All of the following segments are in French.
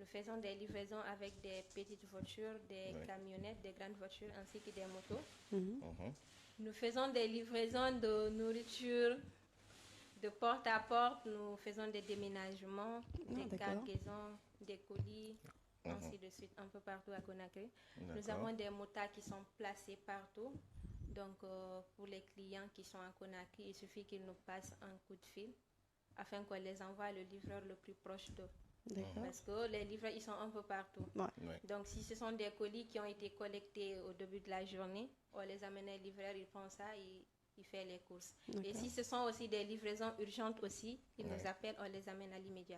Nous faisons des livraisons avec des petites voitures, des camionnettes, des grandes voitures ainsi que des motos. Nous faisons des livraisons de nourriture, de porte à porte. Nous faisons des déménagements, des cargaisons, des colis, ainsi de suite, un peu partout à Conakry. Nous avons des motards qui sont placés partout. Donc, pour les clients qui sont à Conakry, il suffit qu'ils nous passent un coup de fil afin qu'on les envoie le livreur le plus proche d'eux. Parce que les livreurs, ils sont un peu partout. Donc, si ce sont des colis qui ont été collectés au début de la journée, on les amène au livreur, il prend ça, il fait les courses. Et si ce sont aussi des livraisons urgentes aussi, ils nous appellent, on les amène à l'immédiat.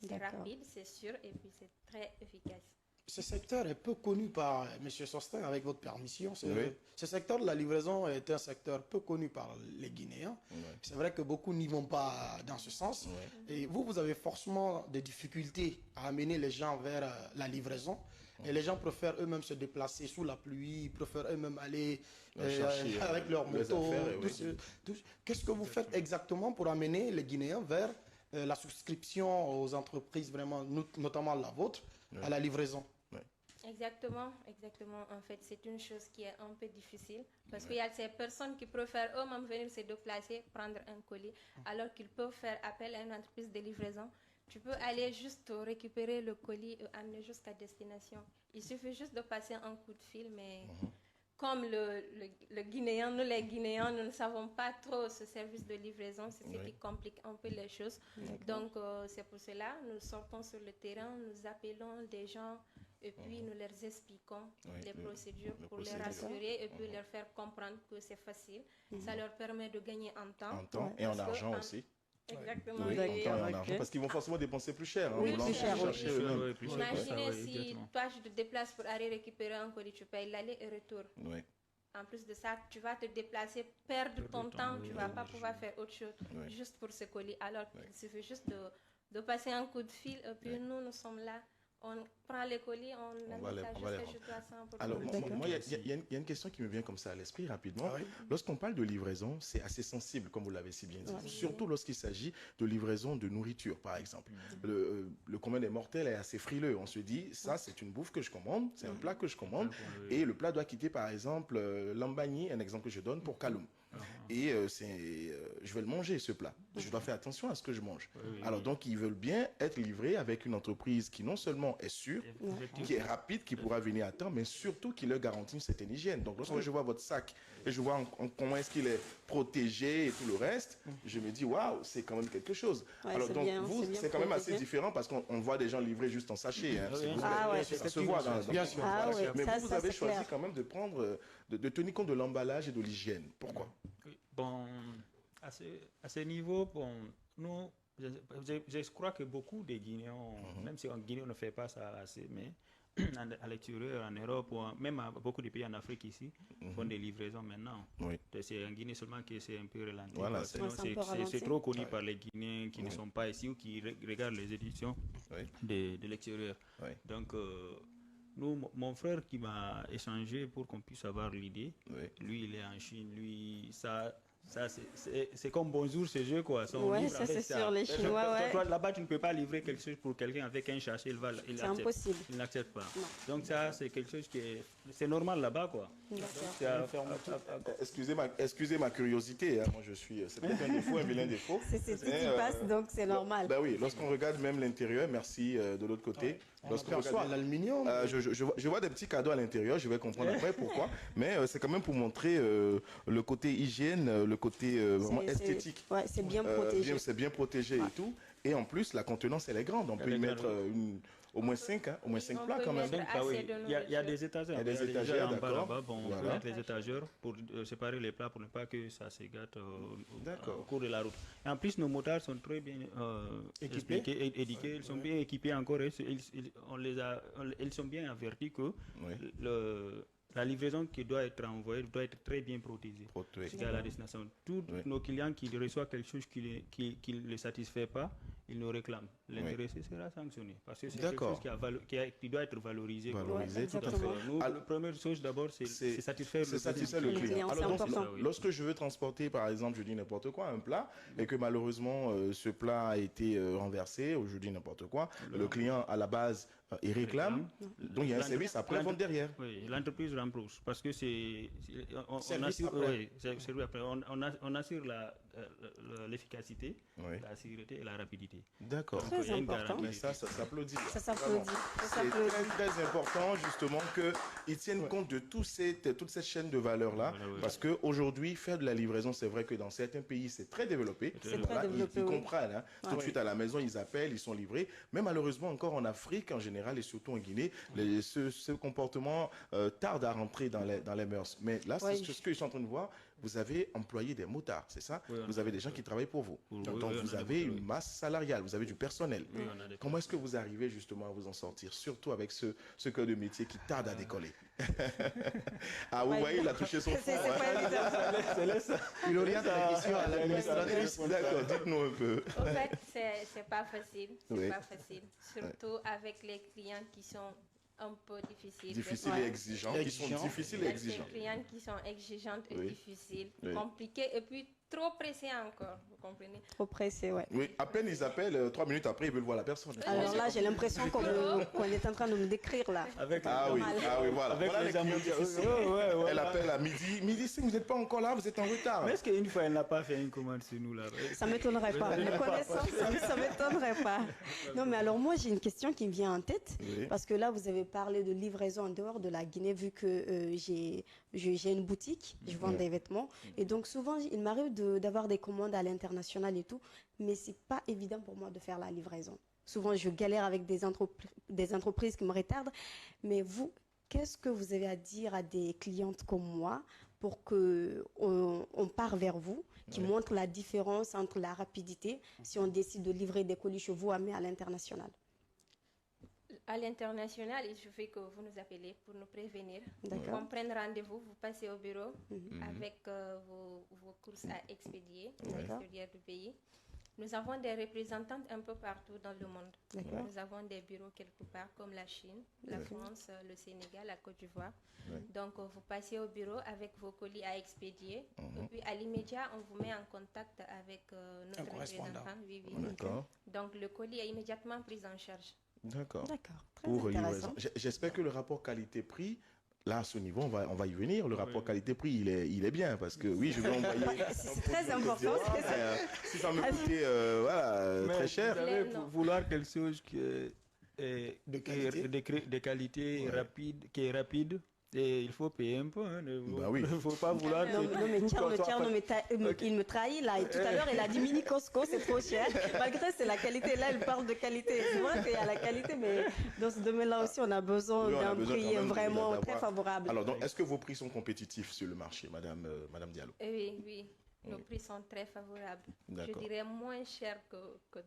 C'est rapide, c'est sûr, et puis c'est très efficace. Ce secteur est peu connu par M. Sostin, avec votre permission. Ce secteur de la livraison est un secteur peu connu par les Guinéens. C'est vrai que beaucoup n'y vont pas dans ce sens. Et vous avez forcément des difficultés à amener les gens vers la livraison. Et les gens préfèrent eux-mêmes se déplacer sous la pluie, préfèrent eux-mêmes aller avec leur moto. Qu'est-ce que vous faites exactement pour amener les Guinéens vers la souscription aux entreprises, vraiment, notamment la vôtre, à la livraison? Exactement. En fait, c'est une chose qui est un peu difficile parce qu'il y a ces personnes qui préfèrent eux-mêmes venir se déplacer, prendre un colis, alors qu'ils peuvent faire appel à une entreprise de livraison. Tu peux aller juste récupérer le colis et amener jusqu'à destination. Il suffit juste de passer un coup de fil, mais comme le Guinéen, nous les Guinéens, nous ne savons pas trop ce service de livraison, c'est ce qui complique un peu les choses. Donc, c'est pour cela, nous sortons sur le terrain, nous appelons des gens et puis nous leur expliquons les procédures pour les rassurer et puis leur faire comprendre que c'est facile. Ça leur permet de gagner en temps. En temps et en argent aussi. Exactement. Oui, parce qu'ils vont forcément dépenser plus cher. Oui, plus cher. Imaginez si toi, je te déplaces pour aller récupérer un colis, tu payes l'aller et retour. En plus de ça, tu vas te déplacer, perdre ton temps, tu ne vas pas pouvoir faire autre chose juste pour ce colis. Alors il suffit juste de passer un coup de fil et puis nous sommes là. On prend les colis, on amène ça jusqu'à chez toi sans problème. Alors, moi, il y a une question qui me vient comme ça à l'esprit rapidement. Lorsqu'on parle de livraison, c'est assez sensible, comme vous l'avez si bien dit. Surtout lorsqu'il s'agit de livraison de nourriture, par exemple. Le commun des mortels est assez frileux. On se dit, ça, c'est une bouffe que je commande, c'est un plat que je commande, et le plat doit quitter, par exemple, Lambagny, un exemple que je donne, pour Kaloum. Et je vais le manger, ce plat. Je dois faire attention à ce que je mange. Alors, donc, ils veulent bien être livrés avec une entreprise qui non seulement est sûre, qui est rapide, qui pourra venir à temps, mais surtout qui leur garantit une certaine hygiène. Donc, lorsque je vois votre sac et je vois comment est-ce qu'il est protégé et tout le reste, je me dis, waouh, c'est quand même quelque chose. Alors, donc, vous, c'est quand même assez différent parce qu'on voit des gens livrés juste en sachet. Ça se voit dans bien sûr. Mais vous avez choisi quand même de prendre, de tenir compte de l'emballage et de l'hygiène. Pourquoi? Bon, à ce niveau, bon, nous, je crois que beaucoup de Guinéens, même si en Guinée on ne fait pas ça assez, mais à l'extérieur, en Europe, ou même à beaucoup de pays en Afrique ici, font des livraisons maintenant. C'est en Guinée seulement que c'est un peu ralenti. Voilà, c'est trop connu par les Guinéens qui ne sont pas ici ou qui regardent les éditions de l'extérieur. Donc, nous, mon frère qui m'a échangé pour qu'on puisse avoir l'idée, lui il est en Chine, lui ça c'est comme bonjour chez eux quoi. Oui, ça c'est sur les Chinois. Là-bas tu ne peux pas livrer quelque chose pour quelqu'un avec un sachet, c'est impossible. Il n'accepte pas. Non. Donc ça c'est quelque chose qui c'est normal là-bas quoi. Excusez ma curiosité, hein. Moi je suis, c'est peut-être un défaut, un vilain défaut. C'est tout qui passe donc c'est normal. Ben oui, lorsqu'on regarde même l'intérieur, merci de l'autre côté. Lorsqu'on regarde l'aluminium, je vois des petits cadeaux à l'intérieur, je vais comprendre après pourquoi. Mais c'est quand même pour montrer le côté hygiène, le côté vraiment esthétique. C'est bien protégé. C'est bien protégé et tout. Et en plus, la contenance, elle est grande. On peut y mettre au moins 5 plats quand même. Il y a des étagères. Il y a des étagères, là-bas. Bon, on peut mettre les étagères pour séparer les plats pour ne pas que ça se gâte au cours de la route. Et en plus, nos motards sont très bien équipés. Ils sont bien équipés encore. Ils sont bien avertis que la livraison qui doit être envoyée doit être très bien protégée. Jusqu'à la destination. Tous nos clients qui reçoivent quelque chose qui ne les satisfait pas, ils nous réclament. l'intéressé sera sanctionné. Parce que c'est quelque chose qui doit être valorisé. Valorisé, tout à fait. Nous, la première chose d'abord, c'est satisfaire le client. Alors donc, lorsque je veux transporter, par exemple, je dis n'importe quoi, un plat, et que malheureusement, ce plat a été renversé, ou je dis n'importe quoi, le client, à la base, il réclame, donc il y a un service après-vente derrière. Oui, l'entreprise rembourse, parce que on assure l'efficacité, la sécurité et la rapidité. D'accord. Très important. Mais ça s'applaudit. Ça s'applaudit. C'est très, très important, justement, qu'ils tiennent compte de toute cette chaîne de valeur-là, parce qu'aujourd'hui, faire de la livraison, c'est vrai que dans certains pays, c'est très développé. Ils comprennent. Tout de suite à la maison, ils appellent, ils sont livrés. Mais malheureusement, encore en Afrique, en général, et surtout en Guinée, ce comportement tarde à rentrer dans les mœurs. Mais là, c'est ce que je suis en train de voir. Vous avez employé des motards, c'est ça? Vous avez des gens qui travaillent pour vous. Donc vous avez une masse salariale, vous avez du personnel. Comment est-ce que vous arrivez justement à vous en sortir, surtout avec ce cœur de métier qui tarde à décoller? Ah, vous voyez, il a touché son front. C'est pas évident. Il oriente la question à l'administratrice. D'accord, dites-nous un peu. En fait, c'est pas facile. C'est pas facile. Surtout avec les clients qui sont un peu difficiles. Difficiles et exigeants. Qui sont difficiles et exigeants. Les clients qui sont exigeantes et difficiles, compliqués et puis trop pressés encore, vous comprenez? Trop pressés, ouais. Oui, à peine ils appellent, 3 minutes après, ils veulent voir la personne. Alors là, j'ai l'impression qu'on est en train de me décrire là. Oui, voilà. Avec voilà les amis. Elle appelle à midi. Midi, si vous n'êtes pas encore là, vous êtes en retard. Mais est-ce qu'une fois, elle n'a pas fait une commande sur nous là? Ça ne m'étonnerait pas. Me connaissant, ça ne m'étonnerait pas. Non, mais alors moi, j'ai une question qui me vient en tête. Parce que là, vous avez parlé de livraison en dehors de la Guinée, vu que j'ai une boutique, je vends des vêtements. Et donc, souvent, il m'arrive d'avoir des commandes à l'international et tout. Mais ce n'est pas évident pour moi de faire la livraison. Souvent, je galère avec des entreprises qui me retardent. Mais vous, qu'est-ce que vous avez à dire à des clientes comme moi pour qu'on part vers vous, qui montre la différence entre la rapidité, si on décide de livrer des colis chez vous, mais à l'international? À l'international, il suffit que vous nous appelez pour nous prévenir. On prenne rendez-vous, vous passez au bureau avec vos courses à expédier à l'extérieur du pays. Nous avons des représentantes un peu partout dans le monde. Nous avons des bureaux quelque part comme la Chine, la France, le Sénégal, la Côte d'Ivoire. Donc, vous passez au bureau avec vos colis à expédier. Et puis, à l'immédiat, on vous met en contact avec notre représentant. Donc, le colis est immédiatement pris en charge. D'accord. Très intéressant. J'espère que le rapport qualité-prix, là, à ce niveau, on va y venir. Le rapport qualité-prix, il est bien parce que oui, je vais envoyer. C'est très important. Si ça me coûtait très cher. Vous savez, pour vouloir quelque chose de qualité rapide, qui est rapide. Et il faut payer un peu. Il ne faut pas vouloir... Non, mais Tcherno, il me trahit là. Et tout à l'heure, il a dit mini Costco, c'est trop cher. Malgré c'est la qualité. Là, il parle de qualité. C'est vrai qu'il y a la qualité, mais dans ce domaine-là aussi, on a besoin d'un prix vraiment très favorable. Alors, donc, est-ce que vos prix sont compétitifs sur le marché, Madame Diallo? Oui. Nos prix sont très favorables. Je dirais moins chers que d'autres.